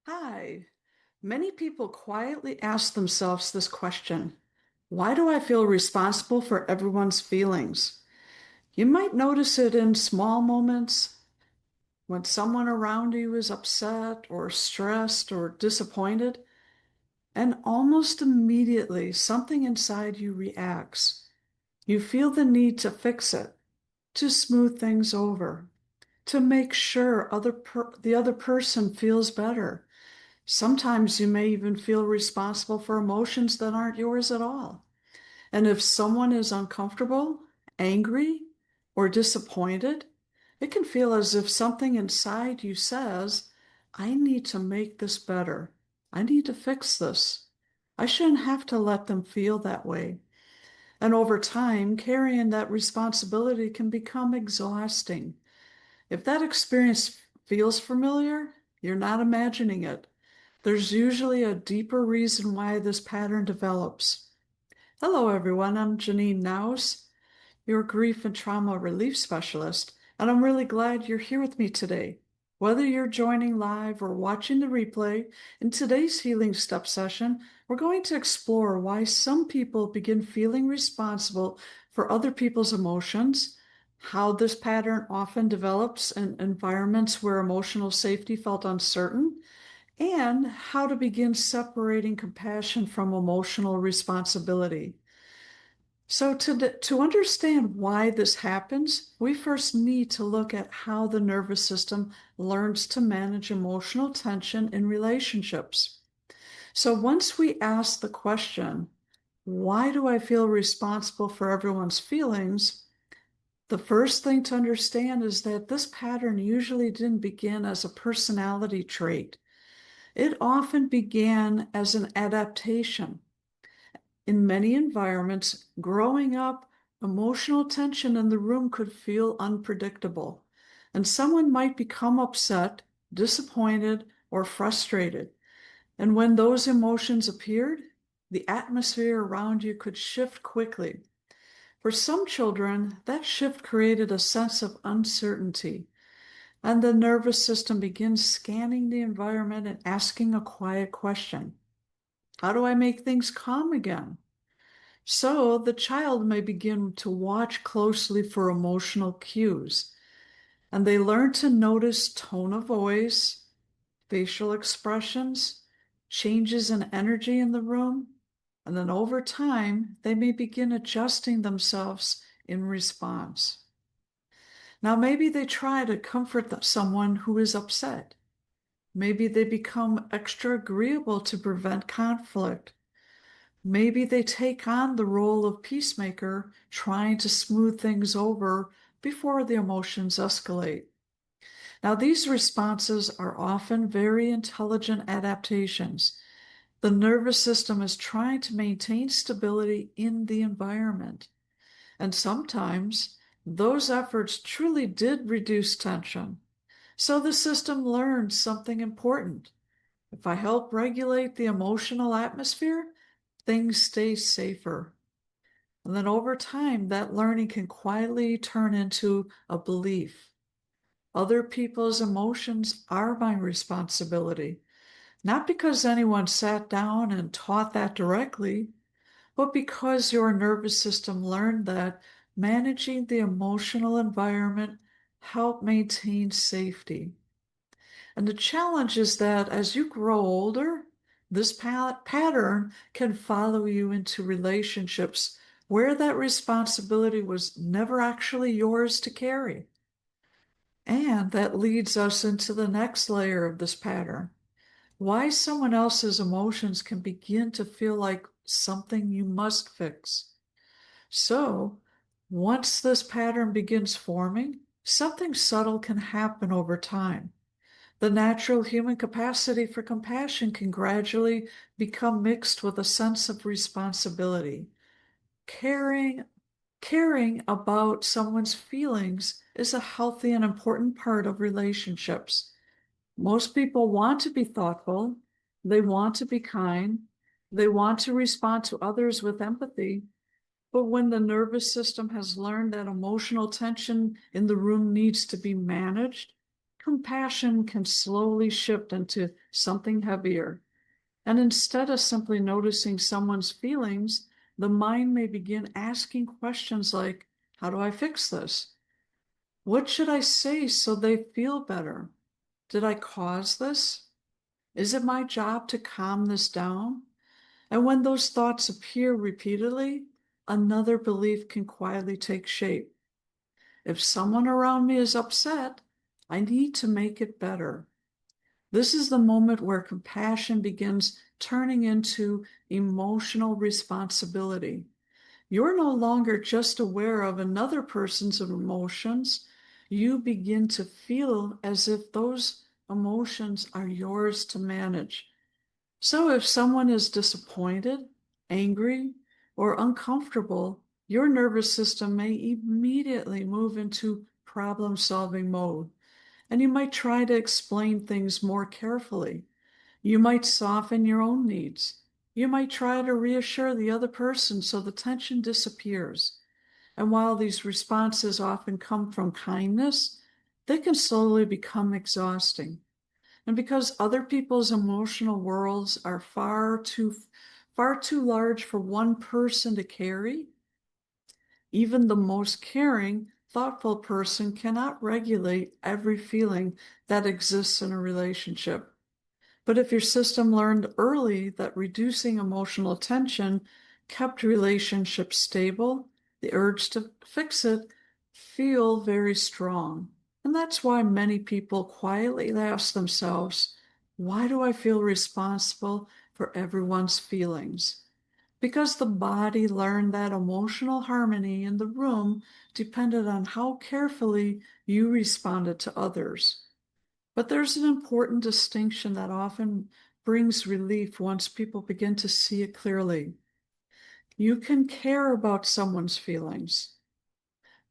Hi. Many people quietly ask themselves this question. Why do I feel responsible for everyone's feelings? You might notice it in small moments when someone around you is upset or stressed or disappointed, and almost immediately something inside you reacts. You feel the need to fix it, to smooth things over, to make sure the other person feels better. Sometimes you may even feel responsible for emotions that aren't yours at all. And if someone is uncomfortable, angry, or disappointed, it can feel as if something inside you says, I need to make this better. I need to fix this. I shouldn't have to let them feel that way. And over time, carrying that responsibility can become exhausting. If that experience feels familiar, you're not imagining it. There's usually a deeper reason why this pattern develops. Hello, everyone. I'm Janine Naus, your grief and trauma relief specialist, and I'm really glad you're here with me today. Whether you're joining live or watching the replay, in today's Healing Step session, we're going to explore why some people begin feeling responsible for other people's emotions, how this pattern often develops in environments where emotional safety felt uncertain, and how to begin separating compassion from emotional responsibility. So, to understand why this happens, we first need to look at how the nervous system learns to manage emotional tension in relationships. So, once we ask the question, why do I feel responsible for everyone's feelings? The first thing to understand is that this pattern usually didn't begin as a personality trait. It often began as an adaptation. In many environments, growing up, emotional tension in the room could feel unpredictable, and someone might become upset, disappointed, or frustrated. And when those emotions appeared, the atmosphere around you could shift quickly. For some children, that shift created a sense of uncertainty, and the nervous system begins scanning the environment and asking a quiet question. How do I make things calm again? So the child may begin to watch closely for emotional cues, and they learn to notice tone of voice, facial expressions, changes in energy in the room, and then over time, they may begin adjusting themselves in response. Now, maybe they try to comfort someone who is upset. Maybe they become extra agreeable to prevent conflict. Maybe they take on the role of peacemaker, trying to smooth things over before the emotions escalate. Now, these responses are often very intelligent adaptations. The nervous system is trying to maintain stability in the environment. And sometimes those efforts truly did reduce tension. So the system learns something important. If I help regulate the emotional atmosphere, things stay safer. And then over time, that learning can quietly turn into a belief. Other people's emotions are my responsibility, not because anyone sat down and taught that directly, but because your nervous system learned that managing the emotional environment helped maintain safety. And the challenge is that as you grow older, this pattern can follow you into relationships where that responsibility was never actually yours to carry. And that leads us into the next layer of this pattern. Why someone else's emotions can begin to feel like something you must fix. So, once this pattern begins forming, something subtle can happen over time. The natural human capacity for compassion can gradually become mixed with a sense of responsibility. Caring, caring about someone's feelings is a healthy and important part of relationships. Most people want to be thoughtful, they want to be kind, they want to respond to others with empathy. But when the nervous system has learned that emotional tension in the room needs to be managed, compassion can slowly shift into something heavier. And instead of simply noticing someone's feelings, the mind may begin asking questions like, how do I fix this? What should I say so they feel better? Did I cause this? Is it my job to calm this down? And when those thoughts appear repeatedly, another belief can quietly take shape. If someone around me is upset, I need to make it better. This is the moment where compassion begins turning into emotional responsibility. You're no longer just aware of another person's emotions. You begin to feel as if those emotions are yours to manage. So if someone is disappointed, angry, or uncomfortable, your nervous system may immediately move into problem-solving mode, and you might try to explain things more carefully. You might soften your own needs. You might try to reassure the other person so the tension disappears. And while these responses often come from kindness, they can slowly become exhausting. And because other people's emotional worlds are far too large for one person to carry, even the most caring, thoughtful person cannot regulate every feeling that exists in a relationship. But if your system learned early that reducing emotional tension kept relationships stable, the urge to fix it feel very strong. And that's why many people quietly ask themselves, why do I feel responsible for everyone's feelings? Because the body learned that emotional harmony in the room depended on how carefully you responded to others. But there's an important distinction that often brings relief once people begin to see it clearly. You can care about someone's feelings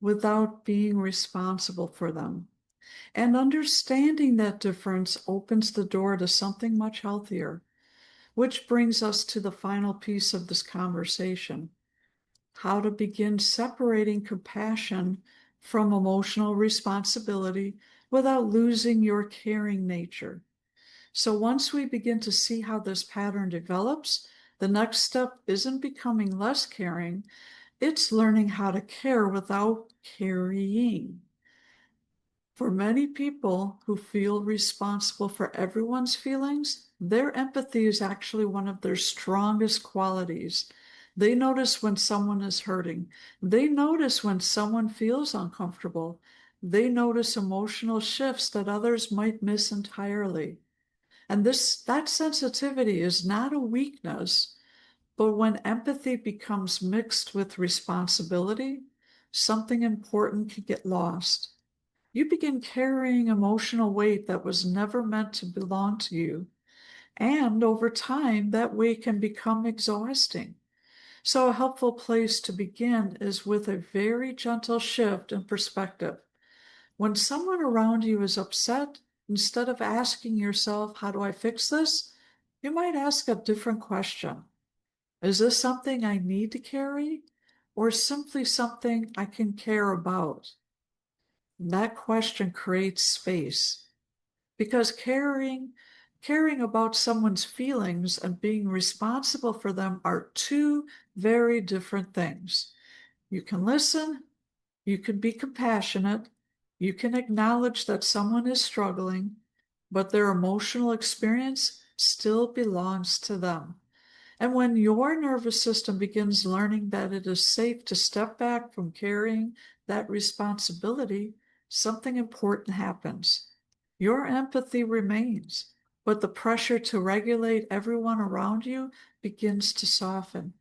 without being responsible for them. And understanding that difference opens the door to something much healthier, which brings us to the final piece of this conversation: how to begin separating compassion from emotional responsibility without losing your caring nature. So once we begin to see how this pattern develops, the next step isn't becoming less caring, it's learning how to care without carrying. For many people who feel responsible for everyone's feelings, their empathy is actually one of their strongest qualities. They notice when someone is hurting. They notice when someone feels uncomfortable. They notice emotional shifts that others might miss entirely. And that sensitivity is not a weakness, but when empathy becomes mixed with responsibility, something important can get lost. You begin carrying emotional weight that was never meant to belong to you. And over time, that weight can become exhausting. So, a helpful place to begin is with a very gentle shift in perspective. When someone around you is upset, instead of asking yourself, how do I fix this? You might ask a different question. Is this something I need to carry, or simply something I can care about? And that question creates space, because caring about someone's feelings and being responsible for them are two very different things. You can listen, you can be compassionate, you can acknowledge that someone is struggling, but their emotional experience still belongs to them. And when your nervous system begins learning that it is safe to step back from carrying that responsibility, something important happens. Your empathy remains, but the pressure to regulate everyone around you begins to soften.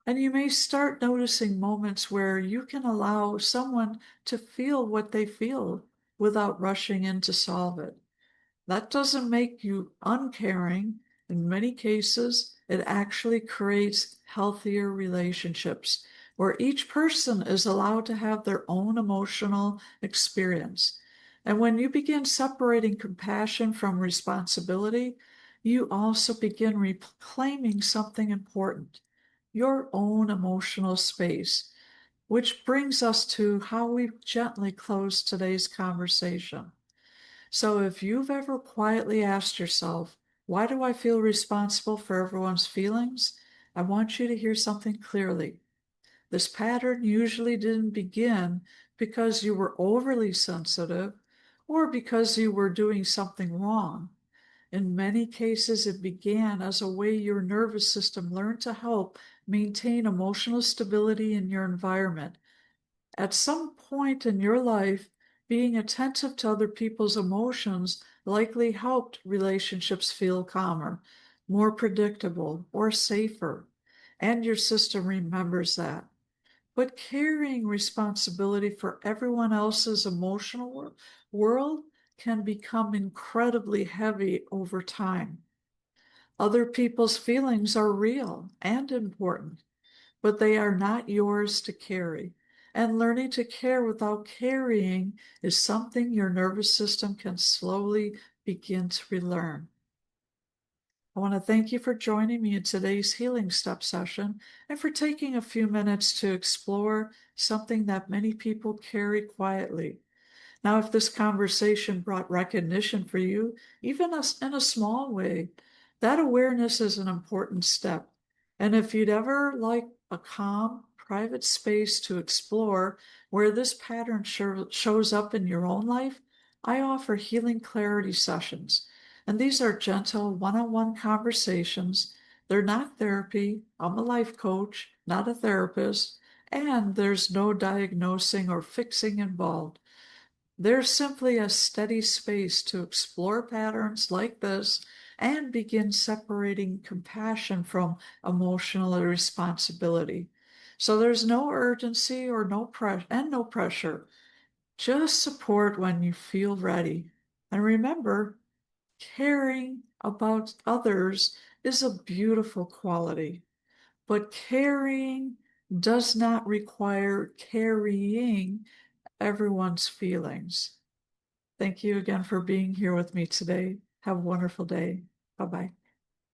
And you may start noticing moments where you can allow someone to feel what they feel without rushing in to solve it. That doesn't make you uncaring. In many cases, it actually creates healthier relationships where each person is allowed to have their own emotional experience. And when you begin separating compassion from responsibility, you also begin reclaiming something important: your own emotional space, which brings us to how we gently close today's conversation. So if you've ever quietly asked yourself, why do I feel responsible for everyone's feelings? I want you to hear something clearly. This pattern usually didn't begin because you were overly sensitive or because you were doing something wrong. In many cases, it began as a way your nervous system learned to help maintain emotional stability in your environment. At some point in your life, being attentive to other people's emotions likely helped relationships feel calmer, more predictable, or safer. And your system remembers that. But carrying responsibility for everyone else's emotional world can become incredibly heavy over time. Other people's feelings are real and important, but they are not yours to carry. And learning to care without carrying is something your nervous system can slowly begin to relearn. I want to thank you for joining me in today's Healing Step session and for taking a few minutes to explore something that many people carry quietly. Now, if this conversation brought recognition for you, even in a small way, that awareness is an important step. And if you'd ever like a calm, private space to explore where this pattern shows up in your own life, I offer healing clarity sessions. And these are gentle one on one conversations. They're not therapy. I'm a life coach, not a therapist. And there's no diagnosing or fixing involved. There's simply a steady space to explore patterns like this and begin separating compassion from emotional responsibility. So there's no urgency or no pressure. Just support when you feel ready. And remember, caring about others is a beautiful quality, but caring does not require carrying everyone's feelings. Thank you again for being here with me today. Have a wonderful day. Bye bye.